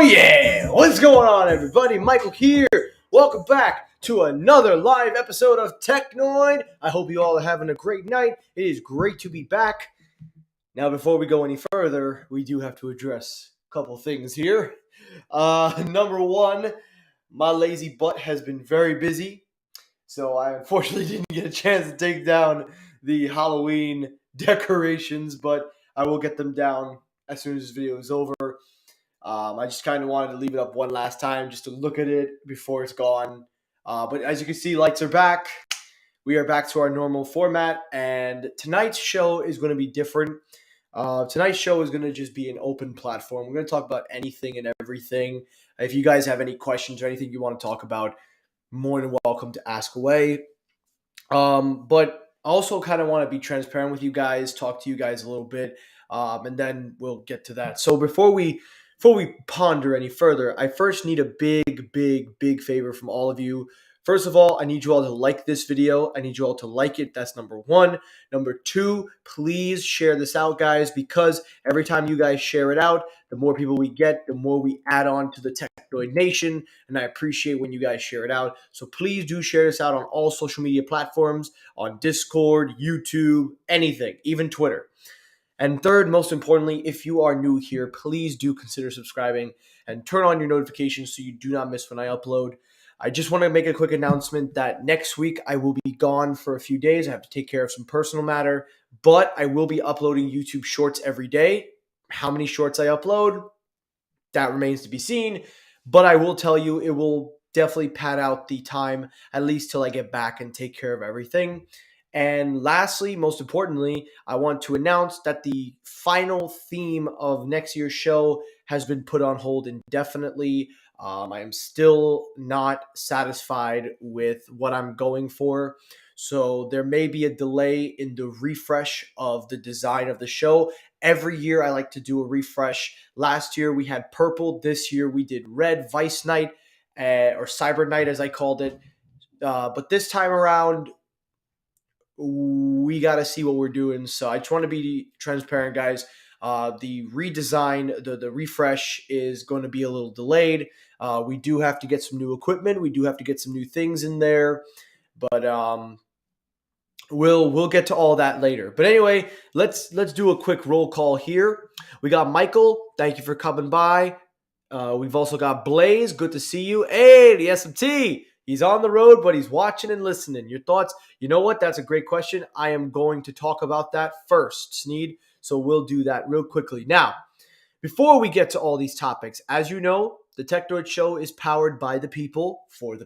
Yeah! What's going on, everybody? Michael here. Welcome back to another live episode of Technoid. I hope you all are having a great night. It is great to be back. Now, before we go any further, we do have to address a couple things here. Number one, my lazy butt has been very busy, so I unfortunately didn't get a chance to take down the Halloween decorations, but I will get them down as soon as this video is over. I just kind of wanted to leave it up one last time just to look at it before it's gone. But as you can see, lights are back. We are back to our normal format, and tonight's show is going to be different. Tonight's show is going to just be an open platform. We're going to talk about anything and everything. If you guys have any questions or anything you want to talk about, more than welcome to ask away. But I also kind of want to be transparent with you guys, talk to you guys a little bit, and then we'll get to that. So before we ponder any further, I first need a big favor from all of you. First of all, I need you all to like this video. I need you all to like it. That's number one. Number two, please share this out, guys, because every time you guys share it out, the more people we get, the more we add on to the Technoid Nation, and I appreciate when you guys share it out. So please do share this out on all social media platforms, on Discord, YouTube, anything, even Twitter. And third, most importantly, if you are new here, please do consider subscribing and turn on your notifications so you do not miss when I upload. I just want to make a quick announcement that next week I will be gone for a few days. I have to take care of some personal matter, but I will be uploading YouTube shorts every day. How many shorts I upload, that remains to be seen, but I will tell you it will definitely pad out the time at least till I get back and take care of everything. And lastly, most importantly, I want to announce that the final theme of next year's show has been put on hold indefinitely. I am still not satisfied with what I'm going for. So there may be a delay in the refresh of the design of the show. Every year I like to do a refresh. Last year we had purple. This year we did red, Vice Night, or Cyber Night as I called it. But this time around, we got to see what we're doing. So I just want to be transparent, guys. The redesign, the refresh is going to be a little delayed. We do have to get some new equipment. We do have to get some new things in there. But we'll get to all that later. But anyway, let's do a quick roll call here. We got Michael. Thank you for coming by. We've also got Blaze. Good to see you. Hey, the at&t. He's on the road, but he's watching and listening. Your thoughts? You know what? That's a great question. I am going to talk about that first, Sneed. So we'll do that real quickly. Now, before we get to all these topics, as you know, the Technoid Show is powered by the people, for the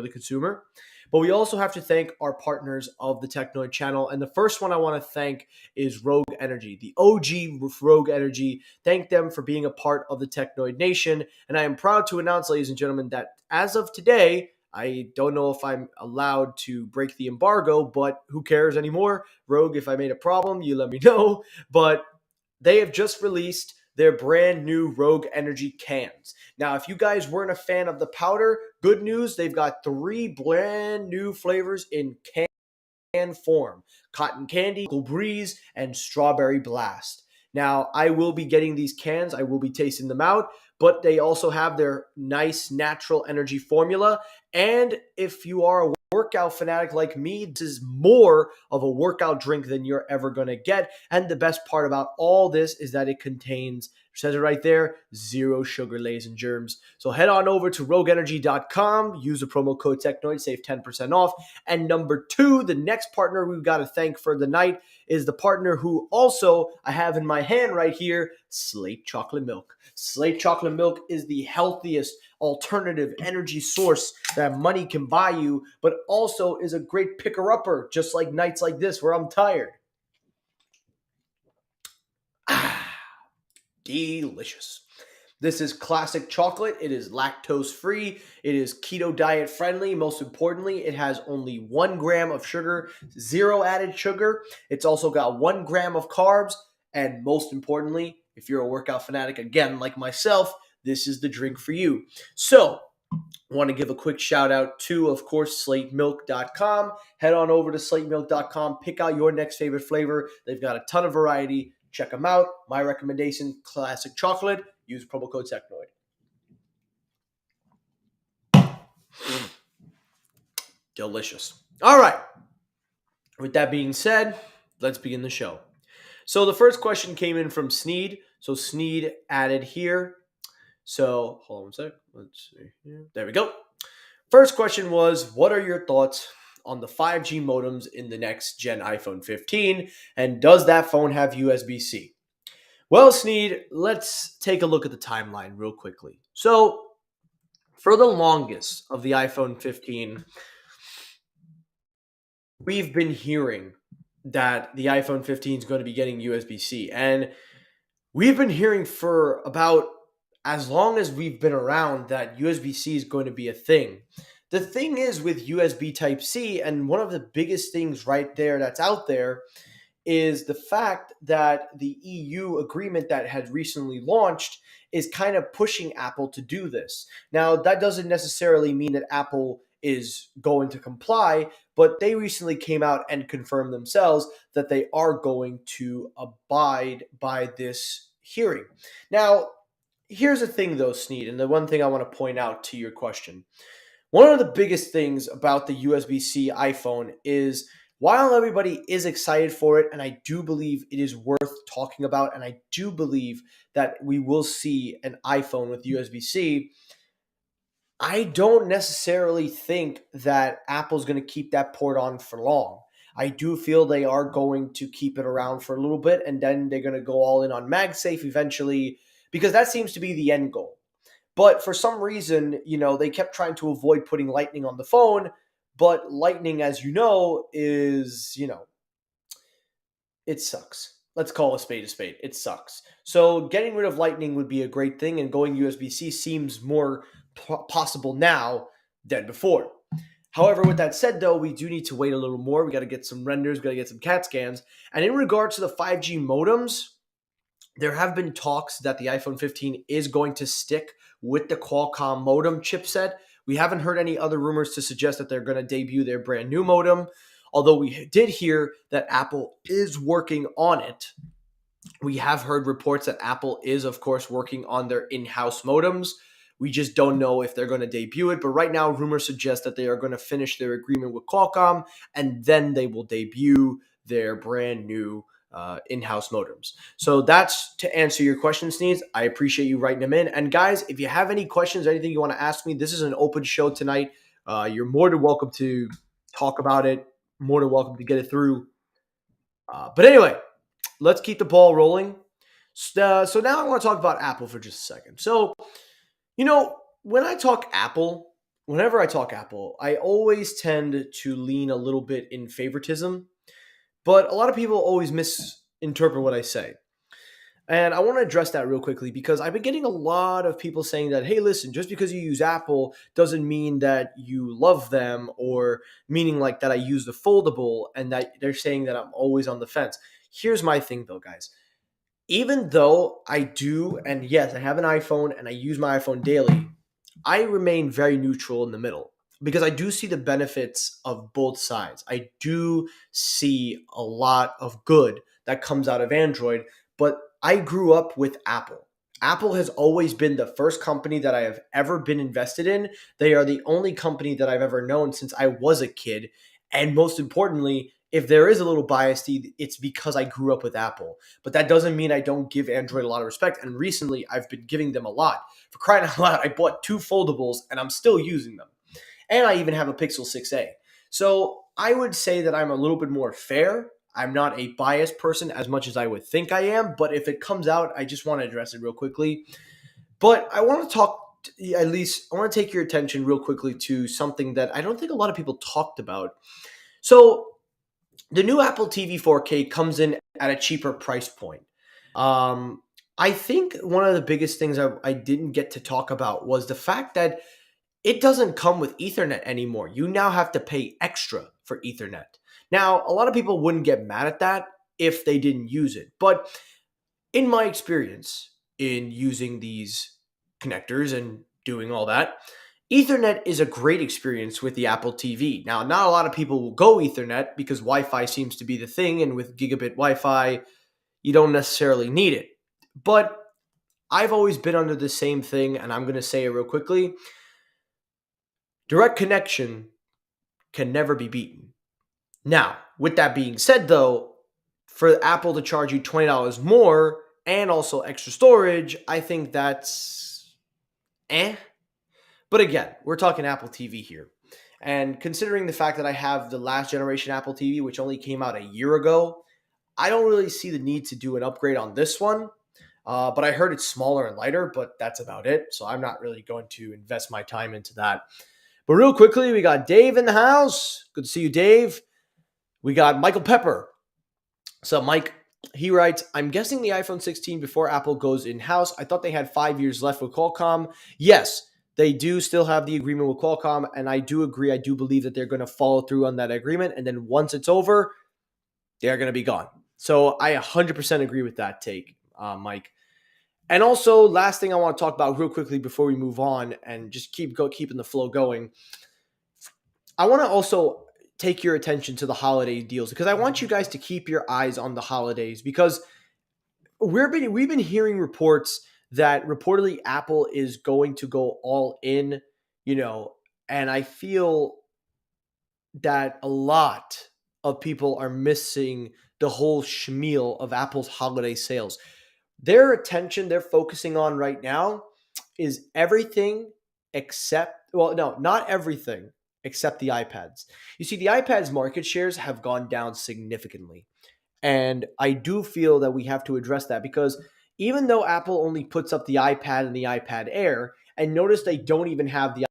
consumer. But we also have to thank our partners of the Technoid channel. And the first one I want to thank is Rogue Energy, the OG Rogue Energy. Thank them for being a part of the Technoid Nation. And I am proud to announce, ladies and gentlemen, that as of today, I don't know if I'm allowed to break the embargo, but who cares anymore? Rogue, if I made a problem, you let me know. But they have just released their brand new Rogue Energy cans. Now, if you guys weren't a fan of the powder, good news, they've got 3 brand new flavors in can form: Cotton Candy, Cool Breeze, and Strawberry Blast. Now, I will be getting these cans. I will be tasting them out, but they also have their nice natural energy formula. And if you are a workout fanatic like me, this is more of a workout drink than you're ever going to get. And the best part about all this is that it contains, says it right there, 0 sugar, ladies and germs. So head on over to rogueenergy.com, use the promo code Technoid, save 10% off. And number 2, the next partner we've got to thank for the night is the partner who also I have in my hand right here, Slate Chocolate Milk. Slate Chocolate Milk is the healthiest alternative energy source that money can buy you, but also is a great picker-upper, just like nights like this where I'm tired. Delicious. This is classic chocolate. It is lactose-free. It is keto diet friendly. Most importantly, it has only 1 gram of sugar, 0 added sugar. It's also got 1 gram of carbs. And most importantly, if you're a workout fanatic, again, like myself, this is the drink for you. So I want to give a quick shout out to, of course, slatemilk.com. Head on over to slatemilk.com. Pick out your next favorite flavor. They've got a ton of variety. Check them out. My recommendation, classic chocolate. Use promo code Technoid. Delicious. All right. With that being said, let's begin the show. So the first question came in from Sneed. So Sneed added here. So hold on a sec. Let's see here. There we go. First question was, what are your thoughts on the 5G modems in the next gen iPhone 15? And does that phone have USB-C? Well, Sneed, let's take a look at the timeline real quickly. So for the longest of the iPhone 15, we've been hearing that the iPhone 15 is going to be getting USB-C. And we've been hearing for about as long as we've been around that USB-C is going to be a thing. The thing is with USB Type C, and one of the biggest things right there that's out there is the fact that the EU agreement that had recently launched is kind of pushing Apple to do this. Now, that doesn't necessarily mean that Apple is going to comply, but they recently came out and confirmed themselves that they are going to abide by this hearing. Now, here's the thing though, Sneed, and the one thing I want to point out to your question. One of the biggest things about the USB-C iPhone is while everybody is excited for it, and I do believe it is worth talking about, and I do believe that we will see an iPhone with USB-C, I don't necessarily think that Apple's going to keep that port on for long. I do feel they are going to keep it around for a little bit, and then they're going to go all in on MagSafe eventually, because that seems to be the end goal. But for some reason, they kept trying to avoid putting Lightning on the phone. But Lightning, as you know, is, it sucks. Let's call a spade a spade. It sucks. So getting rid of Lightning would be a great thing, and going USB-C seems more possible now than before. However, with that said, though, we do need to wait a little more. We got to get some renders, we got to get some CAT scans. And in regards to the 5G modems, there have been talks that the iPhone 15 is going to stick with the Qualcomm modem chipset. We haven't heard any other rumors to suggest that they're going to debut their brand new modem, although we did hear that Apple is working on it. We have heard reports that Apple is, of course, working on their in-house modems. We just don't know if they're going to debut it, but right now rumors suggest that they are going to finish their agreement with Qualcomm, and then they will debut their brand new in-house modems. So that's to answer your question, Sneeze. I appreciate you writing them in. And guys, if you have any questions, anything you want to ask me, this is an open show tonight. You're more than welcome to talk about it. More than welcome to get it through. But anyway, let's keep the ball rolling. So now I want to talk about Apple for just a second. So, when I talk Apple, whenever I talk Apple, I always tend to lean a little bit in favoritism. But a lot of people always misinterpret what I say. And I want to address that real quickly because I've been getting a lot of people saying that, hey, listen, just because you use Apple doesn't mean that you love them, or meaning like that I use the foldable, and that they're saying that I'm always on the fence. Here's my thing though, guys. Even though I do, and yes, I have an iPhone and I use my iPhone daily, I remain very neutral in the middle because I do see the benefits of both sides. I do see a lot of good that comes out of Android, but I grew up with Apple. Apple has always been the first company that I have ever been invested in. They are the only company that I've ever known since I was a kid. And most importantly, if there is a little bias, it's because I grew up with Apple. But that doesn't mean I don't give Android a lot of respect. And recently, I've been giving them a lot. For crying out loud, I bought 2 foldables and I'm still using them. And I even have a Pixel 6a. So I would say that I'm a little bit more fair. I'm not a biased person as much as I would think I am. But if it comes out, I just want to address it real quickly. But I want to talk, at least, I want to take your attention real quickly to something that I don't think a lot of people talked about. So the new Apple TV 4K comes in at a cheaper price point. I think one of the biggest things I didn't get to talk about was the fact that it doesn't come with Ethernet anymore. You now have to pay extra for Ethernet. Now, a lot of people wouldn't get mad at that if they didn't use it. But in my experience in using these connectors and doing all that, Ethernet is a great experience with the Apple TV. Now, not a lot of people will go Ethernet because Wi-Fi seems to be the thing, and with gigabit Wi-Fi, you don't necessarily need it. But I've always been under the same thing, and I'm going to say it real quickly. Direct connection can never be beaten. Now, with that being said, though, for Apple to charge you $20 more and also extra storage, I think that's eh. But again, we're talking Apple TV here. And considering the fact that I have the last generation Apple TV, which only came out a year ago, I don't really see the need to do an upgrade on this one. But I heard it's smaller and lighter, but that's about it. So I'm not really going to invest my time into that. But real quickly, we got Dave in the house. Good to see you, Dave. We got Michael Pepper. So Mike, he writes, I'm guessing the iPhone 16 before Apple goes in-house. I thought they had 5 years left with Qualcomm. Yes, they do still have the agreement with Qualcomm, and I do agree. I do believe that they're going to follow through on that agreement, and then once it's over, they're going to be gone. So I 100% agree with that take, Mike. And also, last thing I want to talk about real quickly before we move on and just keeping the flow going. I want to also take your attention to the holiday deals because I want you guys to keep your eyes on the holidays because we've been hearing reports that reportedly Apple is going to go all in, you know, and I feel that a lot of people are missing the whole schmeal of Apple's holiday sales. Their attention they're focusing on right now is everything except, well, no, not everything except the iPads. You see, the iPads market shares have gone down significantly. And I do feel that we have to address that because even though Apple only puts up the iPad and the iPad Air, and notice they don't even have the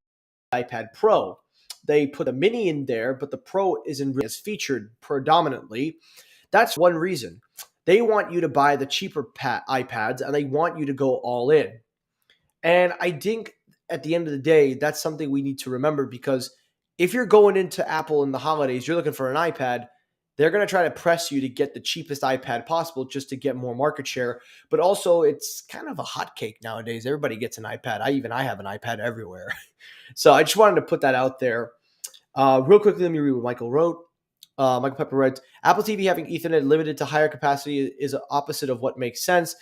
iPad Pro. They put a mini in there, but the Pro isn't really as featured predominantly. That's one reason. They want you to buy the cheaper iPads and they want you to go all in. And I think at the end of the day, that's something we need to remember because if you're going into Apple in the holidays, you're looking for an iPad, they're going to try to press you to get the cheapest iPad possible just to get more market share. But also, it's kind of a hotcake nowadays. Everybody gets an iPad. I have an iPad everywhere. So I just wanted to put that out there. Real quickly, let me read what Michael wrote. Michael Pepper writes, Apple TV having Ethernet limited to higher capacity is opposite of what makes sense.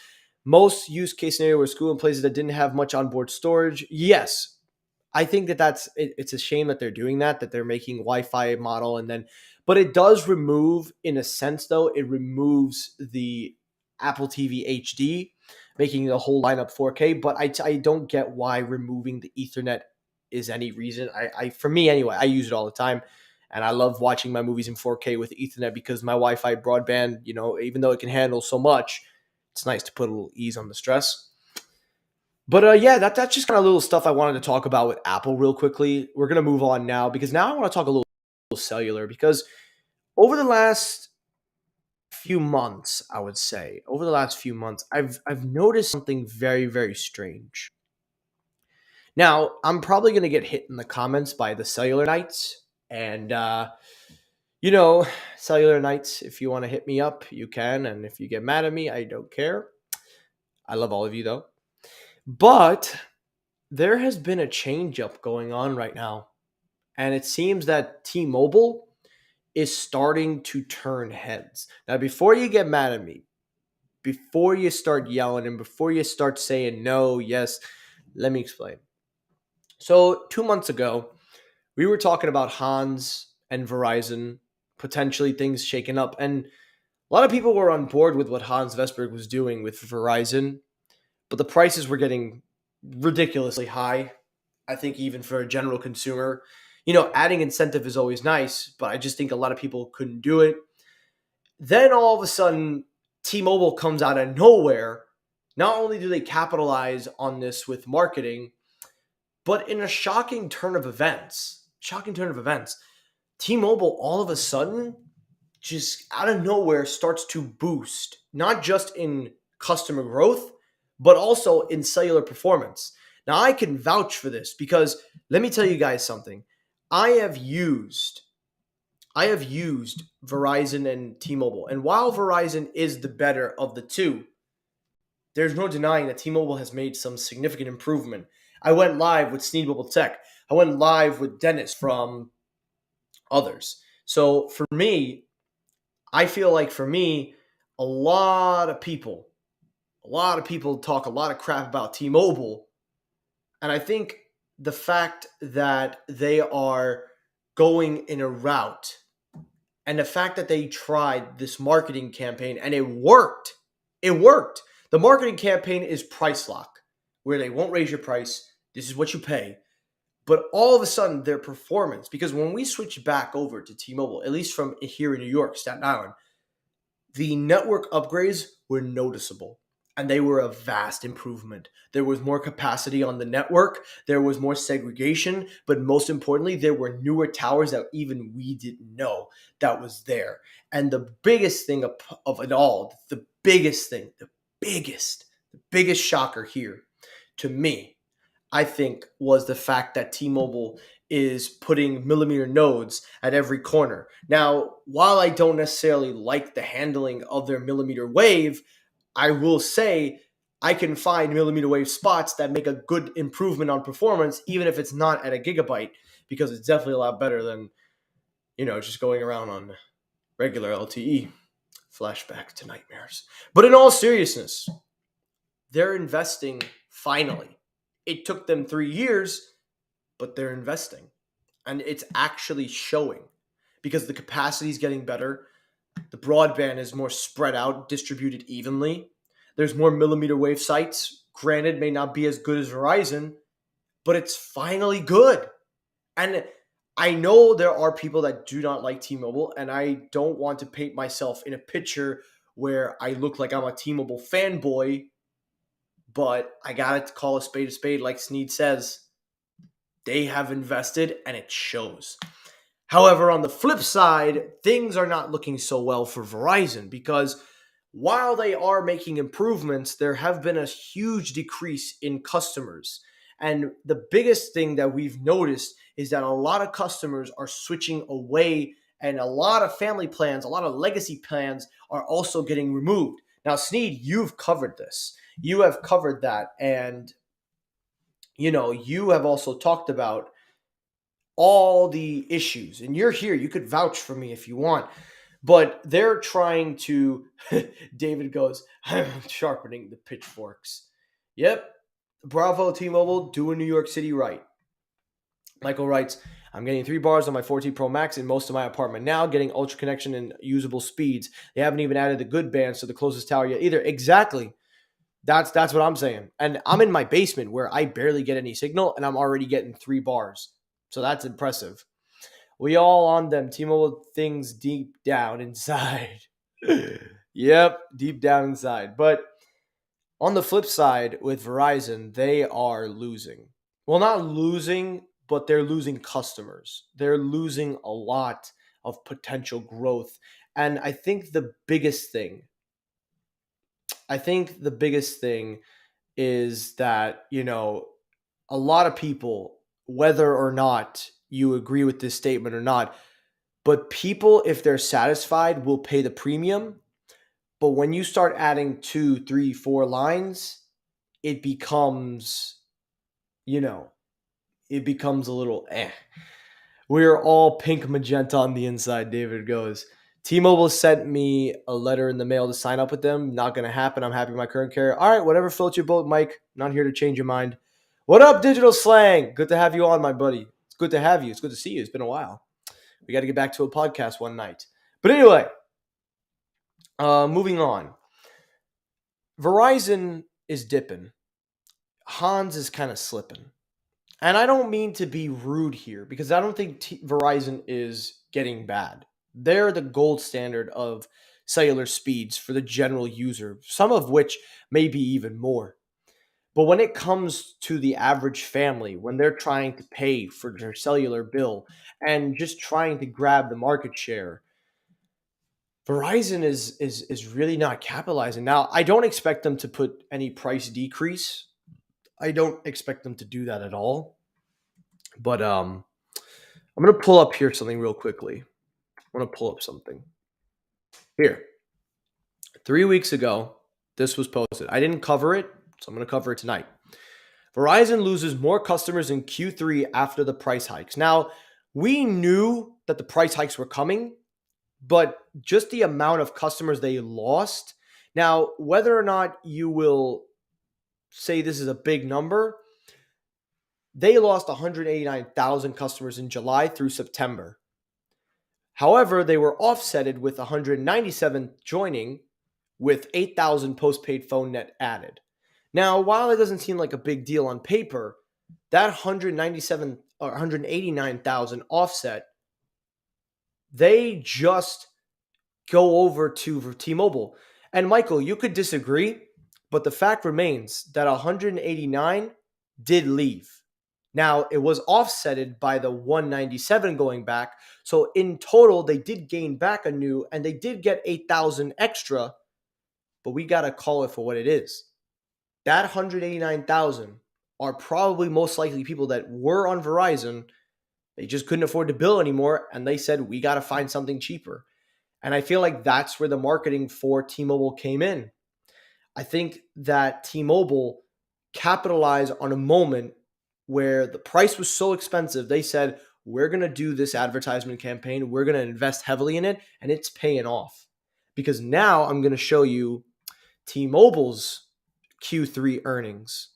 Most use case scenario were school in places that didn't have much onboard storage. Yes, I think it's a shame that they're doing that they're making Wi-Fi model and then, but it does remove, in a sense though, it removes the Apple TV HD, making the whole lineup 4K. But I don't get why removing the Ethernet is any reason. I for me anyway, I use it all the time. And I love watching my movies in 4K with Ethernet because my Wi-Fi broadband, even though it can handle so much, it's nice to put a little ease on the stress. But yeah, that's just kind of little stuff I wanted to talk about with Apple real quickly. We're going to move on now because now I want to talk a little cellular because over the last few months, I would say, I've noticed something very, very strange. Now, I'm probably going to get hit in the comments by the cellular knights. And, cellular knights, if you want to hit me up, you can. And if you get mad at me, I don't care. I love all of you, though. But there has been a change up going on right now. And it seems that T-Mobile is starting to turn heads. Now, before you get mad at me, before you start yelling and before you start saying no, yes, let me explain. So 2 months ago, we were talking about Hans and Verizon, potentially things shaking up. And a lot of people were on board with what Hans Vesberg was doing with Verizon, but the prices were getting ridiculously high. I think even for a general consumer, adding incentive is always nice, but I just think a lot of people couldn't do it. Then all of a sudden, T-Mobile comes out of nowhere. Not only do they capitalize on this with marketing, but in a shocking turn of events, T-Mobile all of a sudden, just out of nowhere, starts to boost, not just in customer growth, but also in cellular performance. Now, I can vouch for this because let me tell you guys something. I have used Verizon and T-Mobile. And while Verizon is the better of the two, there's no denying that T-Mobile has made some significant improvement. I went live with Sneed Mobile Tech. I went live with Dennis from others. So for me, I feel like a lot of people talk a lot of crap about T-Mobile. And I think the fact that they are going in a route and the fact that they tried this marketing campaign and it worked. It worked. The marketing campaign is price lock, where they won't raise your price. This is what you pay. But all of a sudden, their performance, because when we switched back over to T-Mobile, at least from here in New York, Staten Island, the network upgrades were noticeable and they were a vast improvement. There was more capacity on the network, there was more segregation, but most importantly, there were newer towers that even we didn't know that was there. And the biggest thing of it all, the biggest thing, the biggest shocker here to me, I think, was the fact that T-Mobile is putting millimeter nodes at every corner. Now, while I don't necessarily like the handling of their millimeter wave, I will say I can find millimeter wave spots that make a good improvement on performance, even if it's not at a gigabyte, because it's definitely a lot better than, just going around on regular LTE. Flashback to nightmares. But in all seriousness, they're investing finally. It took them 3 years, but they're investing. And it's actually showing because the capacity is getting better. The broadband is more spread out, distributed evenly. There's more millimeter wave sites. Granted, may not be as good as Verizon, but it's finally good. And I know there are people that do not like T-Mobile, and I don't want to paint myself in a picture where I look like I'm a T-Mobile fanboy, but I got to call a spade like Sneed says. They have invested, and it shows. However, on the flip side, things are not looking so well for Verizon because while they are making improvements, there have been a huge decrease in customers. And the biggest thing that we've noticed is that a lot of customers are switching away, and a lot of family plans, a lot of legacy plans are also getting removed. Now, Sneed, you've covered this. You have covered that. And, you have also talked about all the issues, and you're here, you could vouch for me if you want, but they're trying to David goes, I'm sharpening the pitchforks. Yep, bravo T-Mobile, doing New York City right. Michael writes, I'm getting 3 bars on my 14 Pro Max in most of my apartment now, getting ultra connection and usable speeds. They haven't even added the good bands to the closest tower yet either. Exactly. That's what I'm saying. And I'm in my basement where I barely get any signal, and I'm already getting 3 bars. So that's impressive. We all on them. T-Mobile things deep down inside. Yep, deep down inside. But on the flip side, with Verizon, they are losing. Well, not losing, but they're losing customers. They're losing a lot of potential growth. And I think the biggest thing is that, a lot of people, whether or not you agree with this statement or not, but people, if they're satisfied, will pay the premium. But when you start adding 2, 3, 4 lines, it becomes, it becomes a little eh. We're all pink magenta on the inside, David goes. T-Mobile sent me a letter in the mail to sign up with them. Not going to happen. I'm happy with my current carrier. All right, whatever floats your boat, Mike. Not here to change your mind. What up, Digital Slang? Good to have you on, my buddy. It's good to have you. It's good to see you. It's been a while. We got to get back to a podcast one night. But anyway, moving on. Verizon is dipping. Hans is kind of slipping. And I don't mean to be rude here because I don't think Verizon is getting bad. They're the gold standard of cellular speeds for the general user, some of which may be even more. But when it comes to the average family, when they're trying to pay for their cellular bill and just trying to grab the market share, Verizon is really not capitalizing. Now, I don't expect them to put any price decrease. I don't expect them to do that at all. But I'm going to pull up here something real quickly. I'm going to pull up something. Here. 3 weeks ago, this was posted. I didn't cover it, so I'm going to cover it tonight. Verizon loses more customers in Q3 after the price hikes. Now, we knew that the price hikes were coming, but just the amount of customers they lost. Now, whether or not you will say this is a big number, They lost 189,000 customers in July through September. However, they were offsetted with 197 joining with 8,000 postpaid phone net added. Now, while it doesn't seem like a big deal on paper, that 197 or 189,000 offset, they just go over to T-Mobile. And Michael, you could disagree, but the fact remains that 189 did leave. Now, it was offsetted by the 197 going back. So in total, they did gain back a new, and they did get 8,000 extra, but we got to call it for what it is. That 189,000 are probably most likely people that were on Verizon. They just couldn't afford to bill anymore, and they said, we got to find something cheaper. And I feel like that's where the marketing for T-Mobile came in. I think that T-Mobile capitalized on a moment where the price was so expensive. They said, we're going to do this advertisement campaign. We're going to invest heavily in it, and it's paying off. Because now I'm going to show you T-Mobile's Q3 earnings.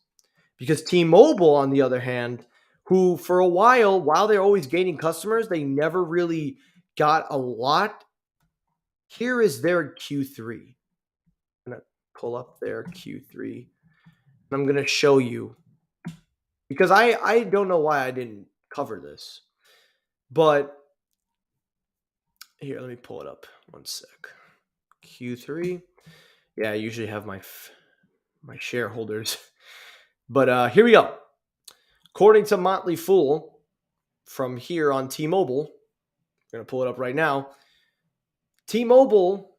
Because T-Mobile, on the other hand, who for a while they're always gaining customers, they never really got a lot. Here is their Q3. I'm going to pull up their Q3. And I'm going to show you. Because I don't know why I didn't cover this. But here, let me pull it up. One sec. Q3. Yeah, I usually have my shareholders. But here we go. According to Motley Fool, from here on T-Mobile, I'm going to pull it up right now. T-Mobile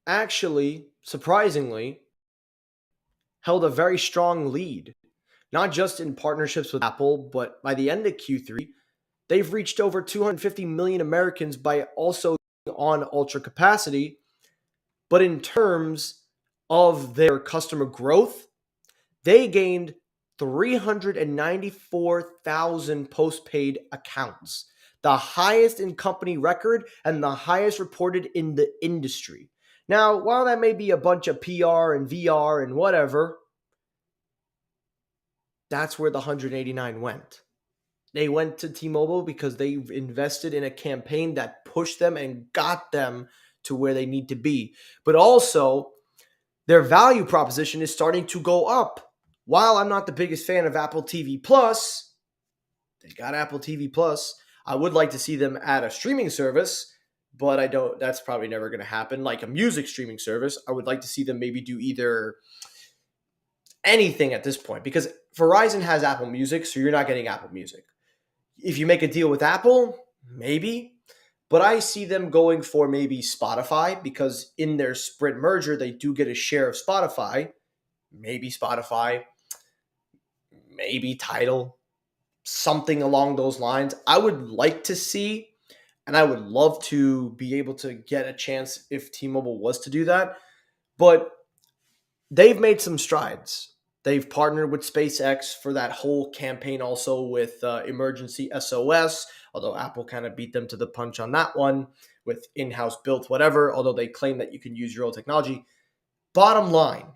actually, surprisingly, held a very strong lead, not just in partnerships with Apple, but by the end of Q3, they've reached over 250 million Americans by also on ultra capacity. But in terms of their customer growth, they gained 394,000 postpaid accounts, the highest in company record and the highest reported in the industry. Now, while that may be a bunch of PR and VR and whatever, that's where the 189 went. They went to T-Mobile because they've invested in a campaign that pushed them and got them to where they need to be. But also, their value proposition is starting to go up. While I'm not the biggest fan of Apple TV Plus, they got Apple TV Plus. I would like to see them add a streaming service, but I don't. That's probably never going to happen. Like a music streaming service, I would like to see them maybe do either anything at this point, because Verizon has Apple Music, so you're not getting Apple Music. If you make a deal with Apple, maybe. But I see them going for maybe Spotify, because in their Sprint merger, they do get a share of Spotify. Maybe Spotify, maybe Tidal, something along those lines. I would like to see, and I would love to be able to get a chance if T-Mobile was to do that. But they've made some strides. They've partnered with SpaceX for that whole campaign, also with Emergency SOS, although Apple kind of beat them to the punch on that one with in-house built whatever, although they claim that you can use your own technology. Bottom line,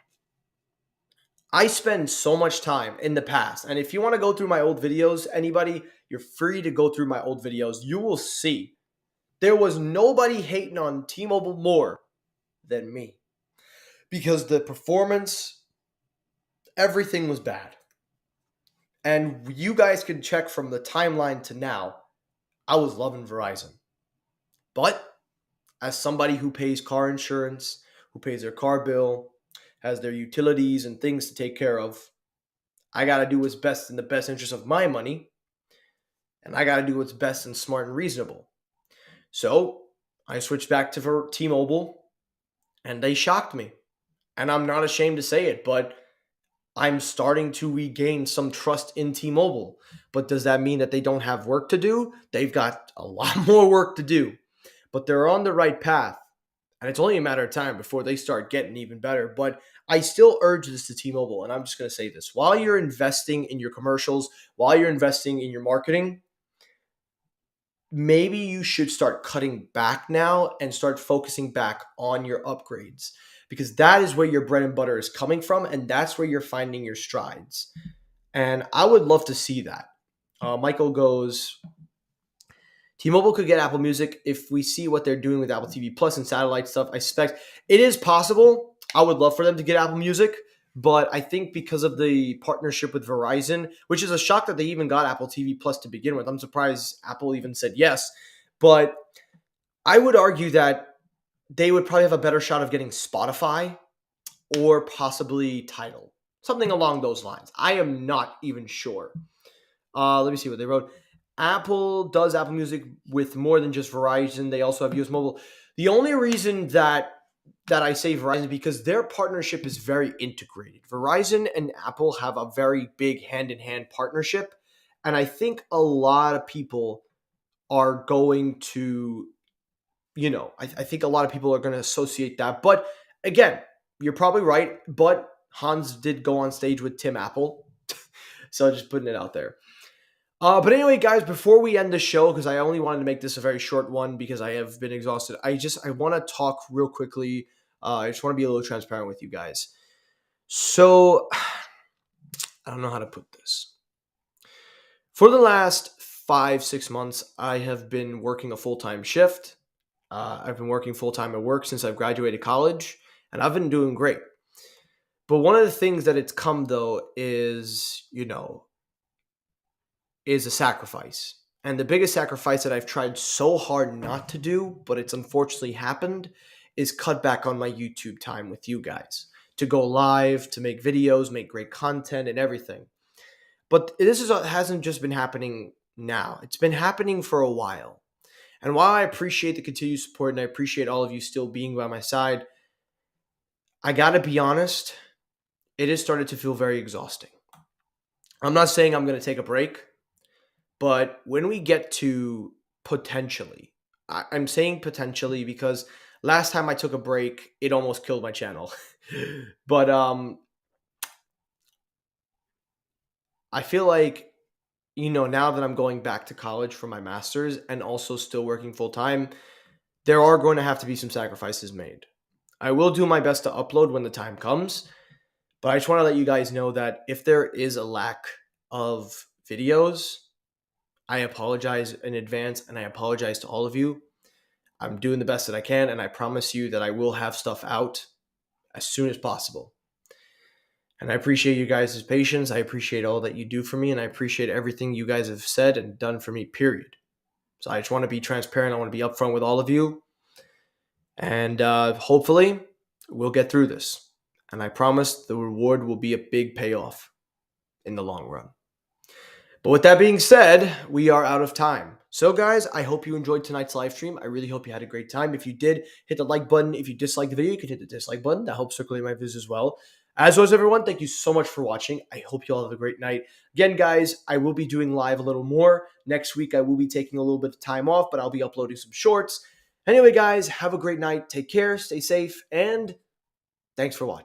I spend so much time in the past, and if you want to go through my old videos, anybody, you're free to go through my old videos. You will see there was nobody hating on T-Mobile more than me, because the performance, everything was bad. And you guys can check from the timeline to now, I was loving Verizon. But as somebody who pays car insurance, who pays their car bill, has their utilities and things to take care of, I got to do what's best in the best interest of my money. And I got to do what's best and smart and reasonable. So I switched back to T-Mobile, and they shocked me. And I'm not ashamed to say it, but I'm starting to regain some trust in T-Mobile. But does that mean that they don't have work to do? They've got a lot more work to do. But they're on the right path. And it's only a matter of time before they start getting even better. But I still urge this to T-Mobile, and I'm just going to say this. While you're investing in your commercials, while you're investing in your marketing, maybe you should start cutting back now and start focusing back on your upgrades, because that is where your bread and butter is coming from, and that's where you're finding your strides. And I would love to see that. Michael goes, T-Mobile could get Apple Music if we see what they're doing with Apple TV Plus and satellite stuff. I suspect it is possible. I would love for them to get Apple Music, but I think because of the partnership with Verizon, which is a shock that they even got Apple TV Plus to begin with. I'm surprised Apple even said yes. But I would argue that they would probably have a better shot of getting Spotify or possibly Tidal. Something along those lines. I am not even sure. Let me see what they wrote. Apple does Apple Music with more than just Verizon. They also have US Mobile. The only reason that I say Verizon is because their partnership is very integrated. Verizon and Apple have a very big hand-in-hand partnership, and I think a lot of people are going to, I think a lot of people are going to associate that. But again, you're probably right. But Hans did go on stage with Tim Apple, so just putting it out there. But anyway, guys, before we end the show, because I only wanted to make this a very short one because I have been exhausted, I want to talk real quickly. I just want to be a little transparent with you guys. So, I don't know how to put this. For the last 5-6 months, I have been working a full-time shift. I've been working full-time at work since I've graduated college, and I've been doing great. But one of the things that it's come, though, is, is a sacrifice. And the biggest sacrifice that I've tried so hard not to do, but it's unfortunately happened, is cut back on my YouTube time with you guys. To go live, to make videos, make great content and everything. But hasn't just been happening now. It's been happening for a while. And while I appreciate the continued support and I appreciate all of you still being by my side, I gotta be honest, it has started to feel very exhausting. I'm not saying I'm going to take a break. But when we get to potentially, I'm saying potentially because last time I took a break, it almost killed my channel. But I feel like, now that I'm going back to college for my master's and also still working full time, there are going to have to be some sacrifices made. I will do my best to upload when the time comes, but I just want to let you guys know that if there is a lack of videos, I apologize in advance, and I apologize to all of you. I'm doing the best that I can, and I promise you that I will have stuff out as soon as possible. And I appreciate you guys' patience. I appreciate all that you do for me, and I appreciate everything you guys have said and done for me, period. So I just want to be transparent. I want to be upfront with all of you. And hopefully, we'll get through this. And I promise the reward will be a big payoff in the long run. But with that being said, we are out of time. So guys, I hope you enjoyed tonight's live stream. I really hope you had a great time. If you did, hit the like button. If you disliked the video, you can hit the dislike button. That helps circulate my views as well. As always, everyone, thank you so much for watching. I hope you all have a great night. Again, guys, I will be doing live a little more. Next week, I will be taking a little bit of time off, but I'll be uploading some shorts. Anyway, guys, have a great night. Take care, stay safe, and thanks for watching.